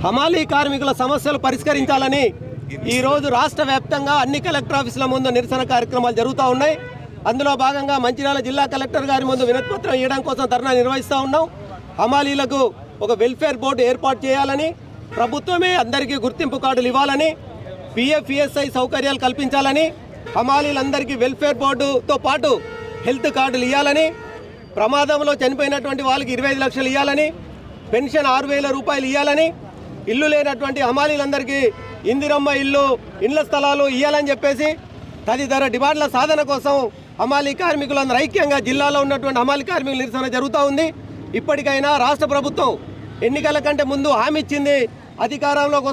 హమాలీ కార్మికుల సమస్యలు పరిష్కరించాలని ఈరోజు రాష్ట్ర వ్యాప్తంగా అన్ని కలెక్టర్ ఆఫీసుల ముందు నిరసన కార్యక్రమాలు జరుగుతూ ఉన్నాయి. అందులో భాగంగా మంచిర్యాల జిల్లా కలెక్టర్ గారి ముందు వినతిపత్రం ఇవ్వడం కోసం ధర్నా నిర్వహిస్తూ ఉన్నాం. హమాలీలకు ఒక వెల్ఫేర్ బోర్డు ఏర్పాటు చేయాలని, ప్రభుత్వమే అందరికీ గుర్తింపు కార్డులు ఇవ్వాలని, పిఎఫ్ఈఎస్ఐ సౌకర్యాలు కల్పించాలని, హమాలీలందరికీ వెల్ఫేర్ బోర్డుతో పాటు హెల్త్ కార్డులు ఇవ్వాలని, ప్రమాదంలో చనిపోయినటువంటి వాళ్ళకి 25 లక్షలు ఇవ్వాలని, పెన్షన్ 6,000 రూపాయలు ఇవ్వాలని, ఇల్లు లేనటువంటి హమాలీలందరికీ ఇందిరమ్మ ఇండ్ల స్థలాలు ఇవ్వాలని చెప్పేసి తదితర డిమాండ్ల సాధన కోసం హమాలీ కార్మికులందరూ ఐక్యంగా జిల్లాలో ఉన్నటువంటి హమాలీ కార్మికుల నిరసన జరుగుతూ ఉంది. ఇప్పటికైనా రాష్ట్ర ప్రభుత్వం ఎన్నికల కంటే ముందు హామీ ఇచ్చింది. అధికారంలోకి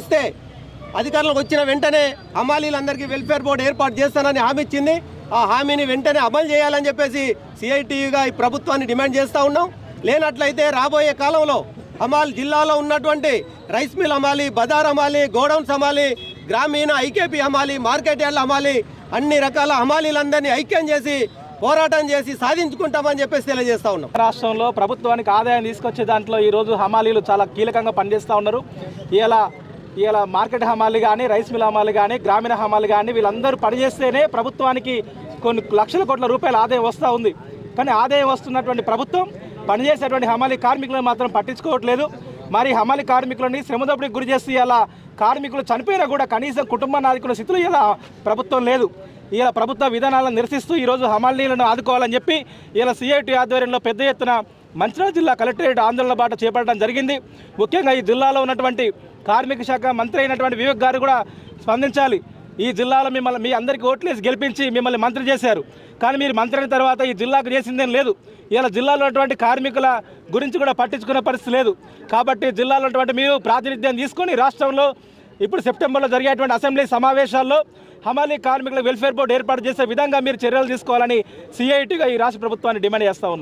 వచ్చిన వెంటనే హమాలీలందరికీ వెల్ఫేర్ బోర్డు ఏర్పాటు చేస్తానని హామీ ఇచ్చింది. ఆ హామీని వెంటనే అమలు చేయాలని చెప్పేసి సిఐటియుగా ఈ ప్రభుత్వాన్ని డిమాండ్ చేస్తూ ఉన్నాం. లేనట్లయితే రాబోయే కాలంలో జిల్లాలో ఉన్నటువంటి రైస్ మిల్ హమాలీ, బజార్ హమాలీ, గోడౌన్స్ హమాలీ, గ్రామీణ ఐకేపీ హమాలీ, మార్కెట్ యార్డ్ల హమాలీ, అన్ని రకాల హమాలీలందరినీ ఐక్యం చేసి పోరాటం చేసి సాధించుకుంటామని చెప్పేసి తెలియజేస్తా ఉన్నాం. రాష్ట్రంలో ప్రభుత్వానికి ఆదాయం తీసుకొచ్చే దాంట్లో ఈరోజు హమాలీలు చాలా కీలకంగా పనిచేస్తూ ఉన్నారు. ఇలా మార్కెట్ హమాలీ కానీ, రైస్ మిల్ హమాలీ కానీ, గ్రామీణ హమాలీ కానీ వీళ్ళందరూ పనిచేస్తేనే ప్రభుత్వానికి కొన్ని లక్షల కోట్ల రూపాయల ఆదాయం వస్తూ ఉంది. కానీ ఆదాయం వస్తున్నటువంటి ప్రభుత్వం పనిచేసేటువంటి హమాలీ కార్మికులను మాత్రం పట్టించుకోవట్లేదు. మరి హమాలీ కార్మికులని శ్రమదోపిడికి గురి చేస్తూ ఇలా కార్మికులు చనిపోయినా కూడా కనీసం కుటుంబాన్ని ఆదుకునే స్థితిలో ఇలా ప్రభుత్వం లేదు. ఇలా ప్రభుత్వ విధానాలను నిరసిస్తూ ఈరోజు హమాలీలను ఆదుకోవాలని చెప్పి ఇలా సిఐటి ఆధ్వర్యంలో పెద్ద ఎత్తున మంచిర్యాల జిల్లా కలెక్టరేట్ ఆందోళన బాట చేపట్టడం జరిగింది. ముఖ్యంగా ఈ జిల్లాలో ఉన్నటువంటి కార్మిక శాఖ మంత్రి అయినటువంటి వివేక్ గారు కూడా స్పందించాలి. ఈ జిల్లాలో మీ అందరికీ ఓట్లేసి గెలిపించి మిమ్మల్ని మంత్రి చేశారు. కానీ మీరు మంత్రి అయిన తర్వాత ఈ జిల్లాకు చేసిందేం లేదు. ఇలా జిల్లాలో ఉన్నటువంటి కార్మికుల గురించి కూడా పట్టించుకునే పరిస్థితి లేదు. కాబట్టి జిల్లాలో ఉన్నటువంటి మీరు ప్రాతినిధ్యం తీసుకొని రాష్ట్రంలో ఇప్పుడు సెప్టెంబర్లో జరిగేటువంటి అసెంబ్లీ సమావేశాల్లో హమాలీ కార్మికుల వెల్ఫేర్ బోర్డు ఏర్పాటు చేసే విధంగా మీరు చర్యలు తీసుకోవాలని సిఐటిగా ఈ రాష్ట్ర ప్రభుత్వాన్ని డిమాండ్ చేస్తూ ఉన్నాం.